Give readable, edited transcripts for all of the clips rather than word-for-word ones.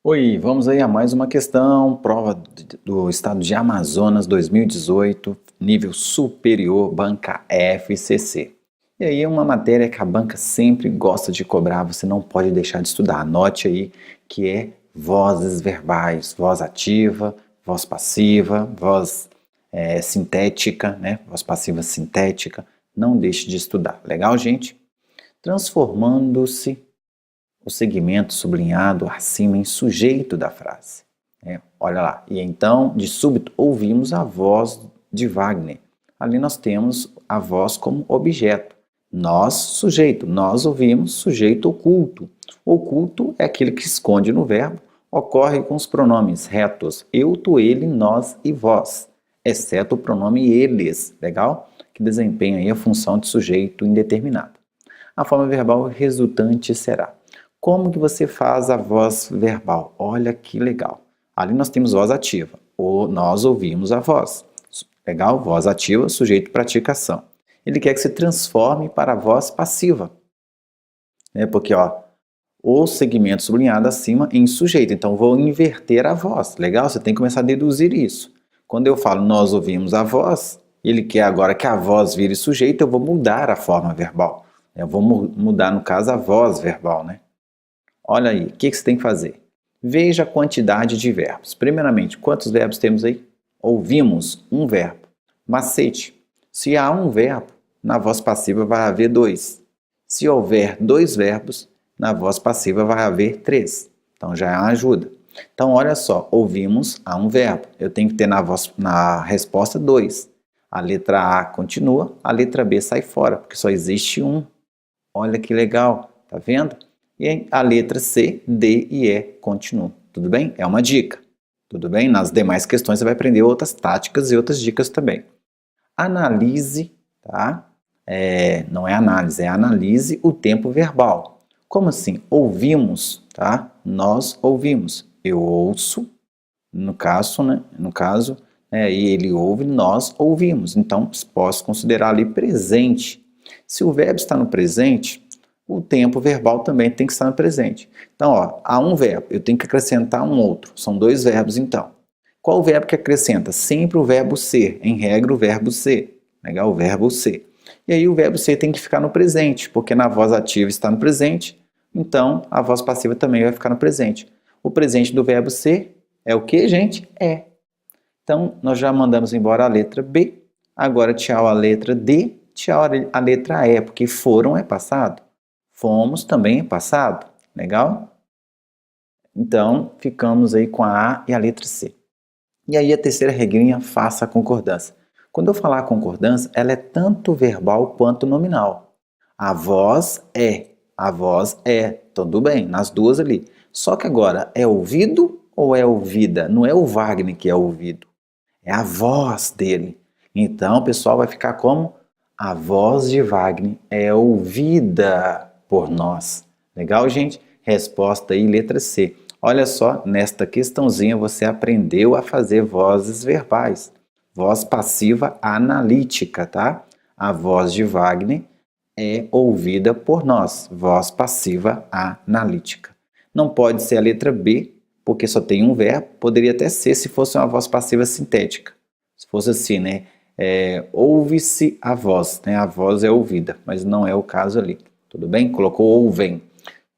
Oi, vamos aí a mais uma questão, prova do estado de Amazonas 2018, nível superior, banca FCC. E aí é uma matéria que a banca sempre gosta de cobrar, você não pode deixar de estudar. Anote aí que é vozes verbais, voz ativa, voz passiva, voz sintética, né? Voz passiva sintética. Não deixe de estudar. Legal, gente? Transformando-se o segmento sublinhado acima em sujeito da frase. Olha lá. E então, de súbito, ouvimos a voz de Wagner. Ali nós temos a voz como objeto. Nós, sujeito. Nós ouvimos sujeito oculto. Oculto é aquele que esconde no verbo. Ocorre com os pronomes retos. Eu, tu, ele, nós e vós. Exceto o pronome eles. Legal? Que desempenha aí a função de sujeito indeterminado. A forma verbal resultante será: como que você faz a voz verbal? Olha que legal. Ali nós temos voz ativa. Nós ouvimos a voz. Legal? Voz ativa, sujeito pratica ação. Ele quer que você transforme para a voz passiva. Porque, o segmento sublinhado acima em sujeito. Então, vou inverter a voz. Legal? Você tem que começar a deduzir isso. Quando eu falo nós ouvimos a voz, ele quer agora que a voz vire sujeito, eu vou mudar a forma verbal. Eu vou mudar, no caso, a voz verbal, né? Olha aí, o que você tem que fazer? Veja a quantidade de verbos. Primeiramente, quantos verbos temos aí? Ouvimos um verbo. Macete. Se há um verbo, na voz passiva vai haver dois. Se houver dois verbos, na voz passiva vai haver três. Então já é uma ajuda. Então olha só, ouvimos há um verbo. Eu tenho que ter na resposta dois. A letra A continua, a letra B sai fora, porque só existe um. Olha que legal, tá vendo? E a letra C, D e E continuam. Tudo bem? É uma dica. Tudo bem? Nas demais questões você vai aprender outras táticas e outras dicas também. Analise, tá? Não é análise, é analise o tempo verbal. Como assim? Ouvimos, tá? Nós ouvimos. Eu ouço, no caso, né? E ele ouve, nós ouvimos. Então, posso considerar ali presente. Se o verbo está no presente, o tempo verbal também tem que estar no presente. Então, há um verbo, eu tenho que acrescentar um outro. São dois verbos, então. Qual o verbo que acrescenta? Sempre o verbo ser. Em regra, o verbo ser. Legal? O verbo ser. E aí, o verbo ser tem que ficar no presente, porque na voz ativa está no presente, então a voz passiva também vai ficar no presente. O presente do verbo ser é o que, gente? É. Então, nós já mandamos embora a letra B. Agora, tchau a letra D, tchau a letra E, porque foram é passado. Fomos também é passado. Legal? Então, ficamos aí com a A e a letra C. E aí a terceira regrinha, faça a concordância. Quando eu falar concordância, ela é tanto verbal quanto nominal. A voz é, tudo bem, nas duas ali. Só que agora, é ouvido ou é ouvida? Não é o Wagner que é ouvido, é a voz dele. Então, o pessoal vai ficar como? A voz de Wagner é ouvida por nós. Legal, gente? Resposta aí, letra C. Olha só, nesta questãozinha você aprendeu a fazer vozes verbais. Voz passiva analítica, tá? A voz de Wagner é ouvida por nós. Voz passiva analítica. Não pode ser a letra B, porque só tem um verbo. Poderia até ser se fosse uma voz passiva sintética. Se fosse assim, né? Ouve-se a voz, né? A voz é ouvida, mas não é o caso ali. Tudo bem? Colocou ouvem.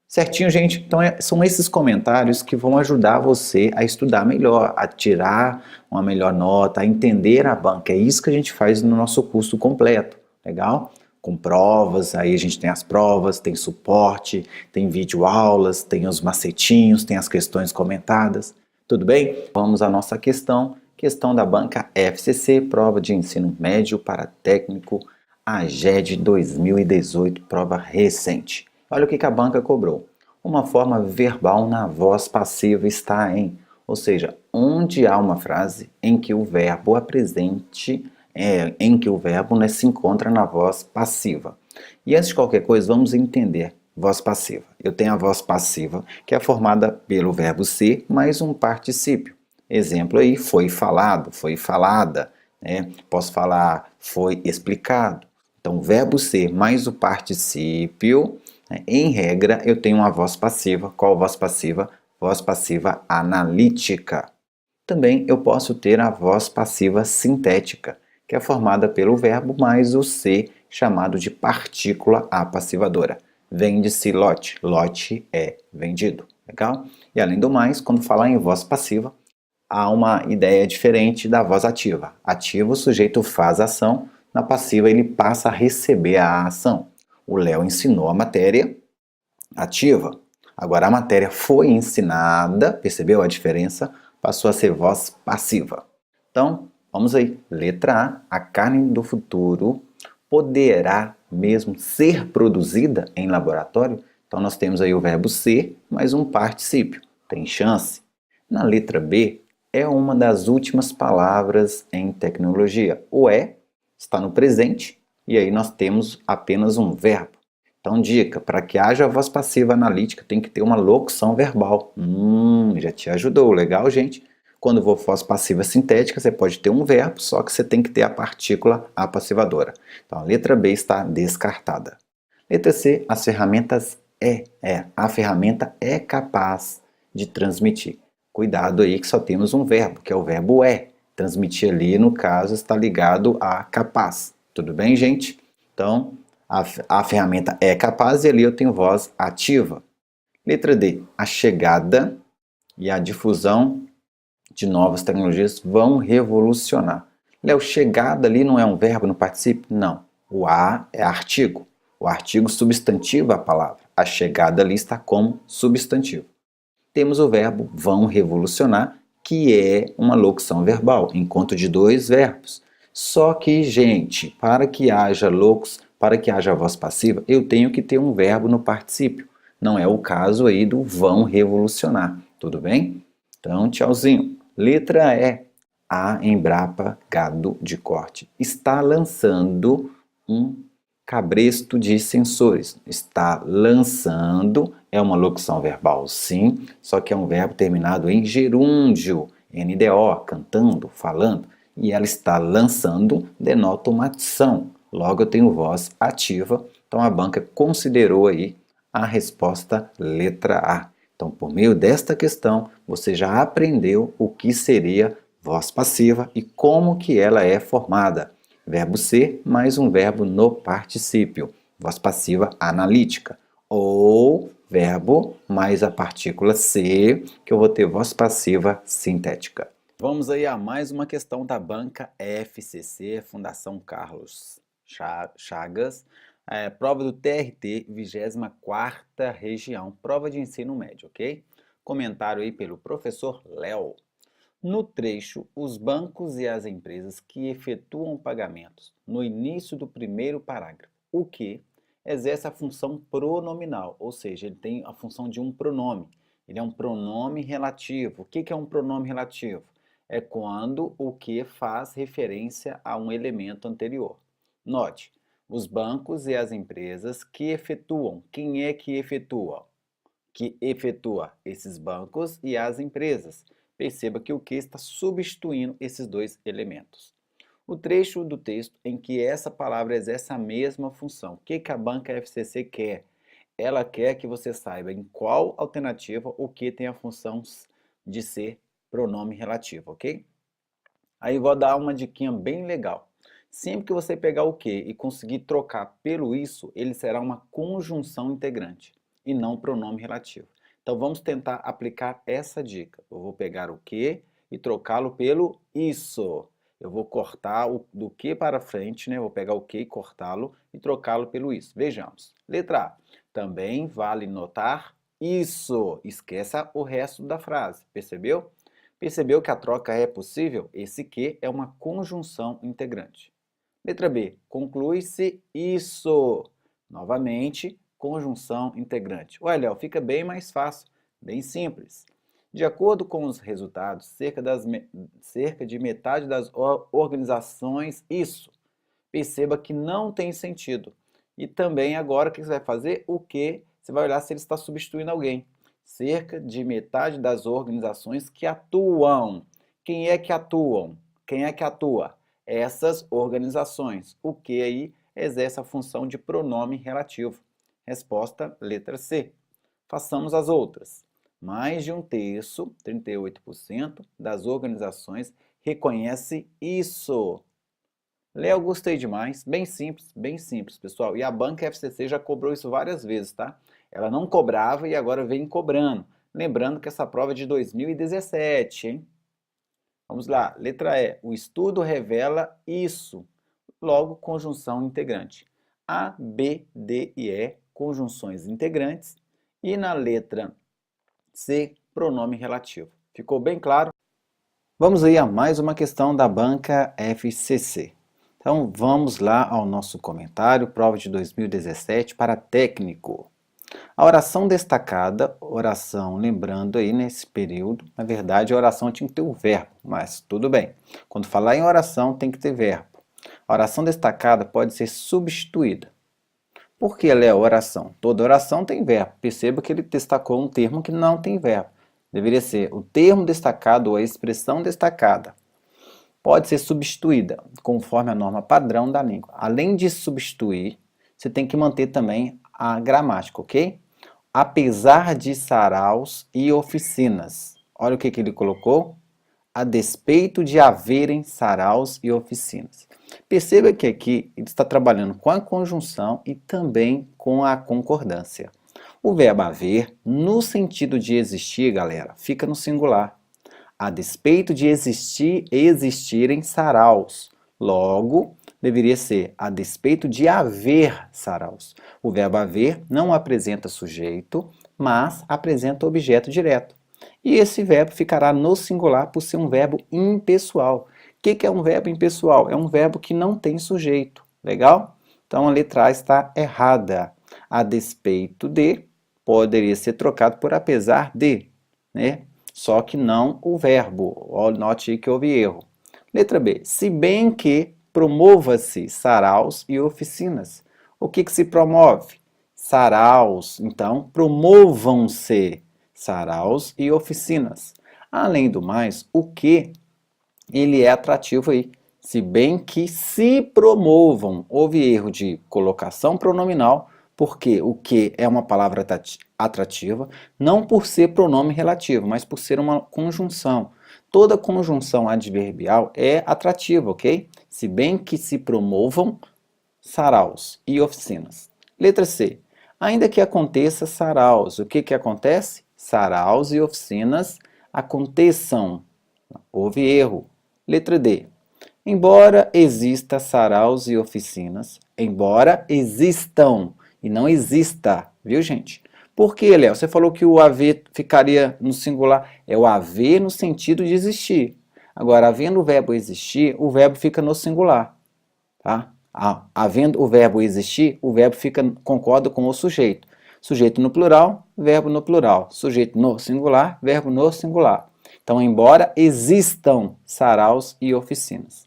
Certinho, gente? Então, são esses comentários que vão ajudar você a estudar melhor, a tirar uma melhor nota, a entender a banca. É isso que a gente faz no nosso curso completo, legal? Com provas, aí a gente tem as provas, tem suporte, tem videoaulas, tem os macetinhos, tem as questões comentadas. Tudo bem? Vamos à nossa questão da banca FCC, prova de ensino médio para técnico, AGED 2018, prova recente. Olha o que a banca cobrou. Uma forma verbal na voz passiva está em, ou seja, onde há uma frase em que o verbo se encontra na voz passiva. E antes de qualquer coisa, vamos entender voz passiva. Eu tenho a voz passiva, que é formada pelo verbo ser mais um particípio. Exemplo aí, foi falado, foi falada, né? Posso falar, foi explicado. Então, o verbo ser mais o particípio, em regra, eu tenho uma voz passiva. Qual voz passiva? voz passiva analítica. Também eu posso ter a voz passiva sintética, que é formada pelo verbo mais o ser, chamado de partícula apassivadora. Vende-se lote. Lote é vendido. Legal? E além do mais, quando falar em voz passiva, há uma ideia diferente da voz ativa. Ativa, o sujeito faz a ação, na passiva ele passa a receber a ação. O Léo ensinou a matéria ativa. Agora a matéria foi ensinada, percebeu a diferença? Passou a ser voz passiva. Então, vamos aí. Letra A. A carne do futuro poderá mesmo ser produzida em laboratório? Então nós temos aí o verbo ser mais um particípio. Tem chance. Na letra B, é uma das últimas palavras em tecnologia. O é está no presente e aí nós temos apenas um verbo. Então, dica, para que haja voz passiva analítica tem que ter uma locução verbal. Já te ajudou, legal, gente? Quando for voz passiva sintética, você pode ter um verbo, só que você tem que ter a partícula apassivadora. Então, a letra B está descartada. Letra C, as ferramentas a ferramenta é capaz de transmitir. Cuidado aí que só temos um verbo, que é o verbo é. Transmitir ali, no caso, está ligado a capaz. Tudo bem, gente? Então, a ferramenta é capaz e ali eu tenho voz ativa. Letra D. A chegada e a difusão de novas tecnologias vão revolucionar. Léo, chegada ali não é um verbo no particípio? Não. O a é artigo. O artigo substantiva a palavra. A chegada ali está como substantivo. Temos o verbo vão revolucionar, que é uma locução verbal, encontro de dois verbos. Só que, gente, para que haja voz passiva, eu tenho que ter um verbo no particípio. Não é o caso aí do vão revolucionar, tudo bem? Então, tchauzinho. Letra E. A Embrapa Gado de Corte está lançando um cabresto de sensores. Está lançando é uma locução verbal, sim, só que é um verbo terminado em gerúndio, NDO, cantando, falando. E ela está lançando denota uma ação. Logo eu tenho voz ativa, então a banca considerou aí a resposta letra A. Então, por meio desta questão, você já aprendeu o que seria voz passiva e como que ela é formada. Verbo ser mais um verbo no particípio. Voz passiva analítica. Ou verbo mais a partícula ser, que eu vou ter voz passiva sintética. Vamos aí a mais uma questão da banca FCC, Fundação Carlos Chagas. Prova do TRT, 24ª região, prova de ensino médio, ok? Comentário aí pelo professor Léo. No trecho, os bancos e as empresas que efetuam pagamentos no início do primeiro parágrafo, o que exerce a função pronominal, ou seja, ele tem a função de um pronome. Ele é um pronome relativo. O que é um pronome relativo? É quando o que faz referência a um elemento anterior. Note, os bancos e as empresas que efetuam. Quem é que efetua? Que efetua esses bancos e as empresas. Perceba que o que está substituindo esses dois elementos. O trecho do texto em que essa palavra exerce a mesma função. O que a banca FCC quer? Ela quer que você saiba em qual alternativa o que tem a função de ser pronome relativo, ok? Aí vou dar uma diquinha bem legal. Sempre que você pegar o que e conseguir trocar pelo isso, ele será uma conjunção integrante e não pronome relativo. Então vamos tentar aplicar essa dica. Eu vou pegar o que e trocá-lo pelo isso. Eu vou cortar do que para frente, né? Vou pegar o que e cortá-lo e trocá-lo pelo isso. Vejamos. Letra A. Também vale notar isso. Esqueça o resto da frase. Percebeu? Percebeu que a troca é possível? Esse que é uma conjunção integrante. Letra B. Conclui-se isso. Novamente, conjunção integrante. Olha, Léo, fica bem mais fácil, bem simples. De acordo com os resultados, cerca de metade das organizações, isso. Perceba que não tem sentido. E também agora o que você vai fazer? O que? Você vai olhar se ele está substituindo alguém. Cerca de metade das organizações que atuam. Quem é que atuam? Quem é que atua? Essas organizações. O que aí exerce a função de pronome relativo. Resposta, letra C. Façamos as outras. Mais de um terço, 38%, das organizações reconhece isso. Léo, gostei demais. Bem simples, pessoal. E a banca FCC já cobrou isso várias vezes, tá? Ela não cobrava e agora vem cobrando. Lembrando que essa prova é de 2017, hein? Vamos lá, letra E. O estudo revela isso. Logo, conjunção integrante. A, B, D e E, conjunções integrantes. E na letra C, pronome relativo. Ficou bem claro? Vamos aí a mais uma questão da banca FCC. Então, vamos lá ao nosso comentário, prova de 2017 para técnico. A oração destacada, oração, lembrando aí nesse período, na verdade a oração tinha que ter o verbo, mas tudo bem. Quando falar em oração tem que ter verbo. A oração destacada pode ser substituída. Por que ela é oração? Toda oração tem verbo. Perceba que ele destacou um termo que não tem verbo. Deveria ser o termo destacado ou a expressão destacada. Pode ser substituída, conforme a norma padrão da língua. Além de substituir, você tem que manter também a gramática, ok? Apesar de saraus e oficinas. Olha o que ele colocou. A despeito de haverem saraus e oficinas. Perceba que aqui ele está trabalhando com a conjunção e também com a concordância. O verbo haver, no sentido de existir, galera, fica no singular. A despeito de existirem saraus. Logo, deveria ser a despeito de haver saraus. O verbo haver não apresenta sujeito, mas apresenta objeto direto. E esse verbo ficará no singular por ser um verbo impessoal. O que é um verbo impessoal? É um verbo que não tem sujeito. Legal? Então a letra A está errada. A despeito de poderia ser trocado por apesar de, né? Só que não o verbo. Note que houve erro. Letra B. Se bem que promova-se saraus e oficinas. O que se promove? Saraus. Então, promovam-se saraus e oficinas. Além do mais, o que ele é atrativo aí. Se bem que se promovam. Houve erro de colocação pronominal, porque o que é uma palavra atrativa, não por ser pronome relativo, mas por ser uma conjunção. Toda conjunção adverbial é atrativa, ok? Se bem que se promovam saraus e oficinas. Letra C. Ainda que aconteça saraus, o que acontece? Saraus e oficinas aconteçam. Houve erro. Letra D. Embora exista saraus e oficinas, embora existam e não exista, viu, gente? Por que, Léo? Você falou que o haver ficaria no singular. É o haver no sentido de existir. Agora, havendo o verbo existir, o verbo fica no singular, tá? Havendo o verbo existir, o verbo concorda com o sujeito. Sujeito no plural, verbo no plural. Sujeito no singular, verbo no singular. Então, embora existam saraus e oficinas.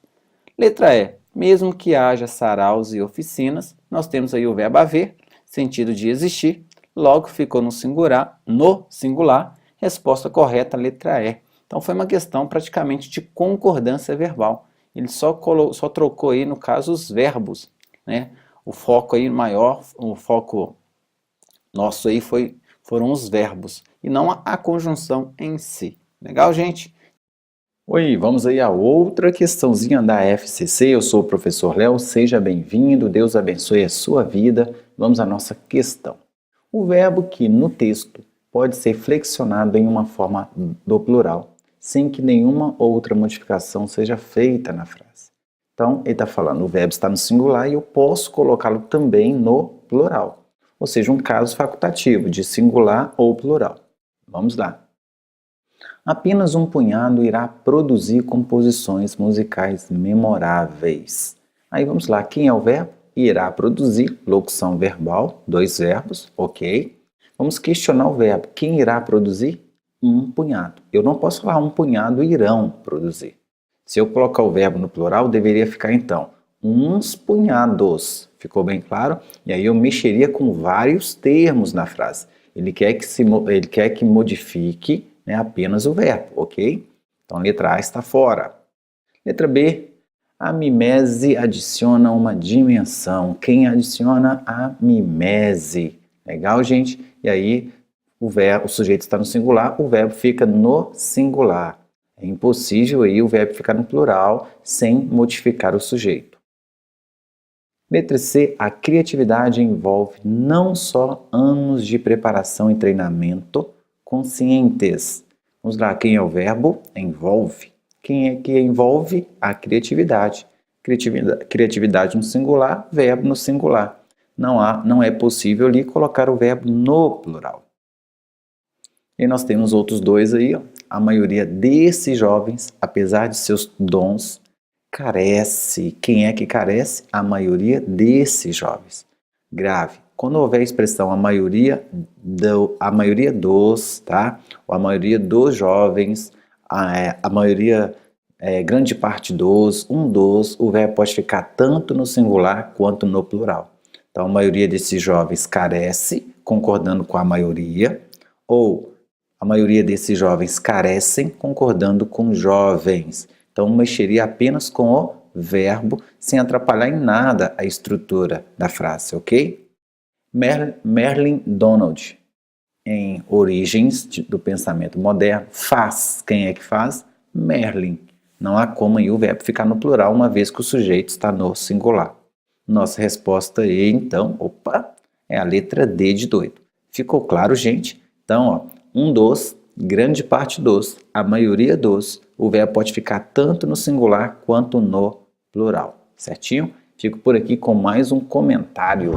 Letra E. Mesmo que haja saraus e oficinas, nós temos aí o verbo haver, sentido de existir, logo ficou no singular, resposta correta, letra E. Então foi uma questão praticamente de concordância verbal. Ele só trocou aí, no caso, os verbos, né? O foco aí maior, o foco nosso aí foram os verbos, e não a conjunção em si. Legal, gente? Oi, vamos aí a outra questãozinha da FCC. Eu sou o professor Léo, seja bem-vindo, Deus abençoe a sua vida. Vamos à nossa questão. O verbo que no texto pode ser flexionado em uma forma do plural, sem que nenhuma outra modificação seja feita na frase. Então, ele está falando, o verbo está no singular e eu posso colocá-lo também no plural. Ou seja, um caso facultativo de singular ou plural. Vamos lá. Apenas um punhado irá produzir composições musicais memoráveis. Aí vamos lá, quem é o verbo? Irá produzir, locução verbal, dois verbos, ok. Vamos questionar o verbo. Quem irá produzir? Um punhado. Eu não posso falar um punhado irão produzir. Se eu colocar o verbo no plural, deveria ficar então uns punhados. Ficou bem claro? E aí eu mexeria com vários termos na frase. Ele quer que modifique, né, apenas o verbo, ok? Então, letra A está fora. Letra B, a mimese adiciona uma dimensão. Quem adiciona? A mimese. Legal, gente? E aí, o sujeito está no singular, o verbo fica no singular. É impossível aí o verbo ficar no plural sem modificar o sujeito. Letra C, a criatividade envolve não só anos de preparação e treinamento conscientes. Vamos lá, quem é o verbo? Envolve. Quem é que envolve? A criatividade. Criatividade no singular, verbo no singular. Não é possível ali colocar o verbo no plural. E nós temos outros dois aí, ó. A maioria desses jovens, apesar de seus dons, carece. Quem é que carece? A maioria desses jovens. Grave. Quando houver a expressão a maioria dos, tá? Ou a maioria dos jovens, a maioria, grande parte dos, dos, o verbo pode ficar tanto no singular quanto no plural. Então, a maioria desses jovens carece, concordando com a maioria, ou a maioria desses jovens carecem, concordando com jovens. Então, mexeria apenas com o verbo, sem atrapalhar em nada a estrutura da frase, ok? Merlin Donald, em Origens do Pensamento Moderno, faz. Quem é que faz? Merlin. Não há como aí o verbo ficar no plural, uma vez que o sujeito está no singular. Nossa resposta aí, então, é a letra D de doido. Ficou claro, gente? Então, dos, grande parte dos, a maioria dos, o verbo pode ficar tanto no singular quanto no plural, certinho? Fico por aqui com mais um comentário.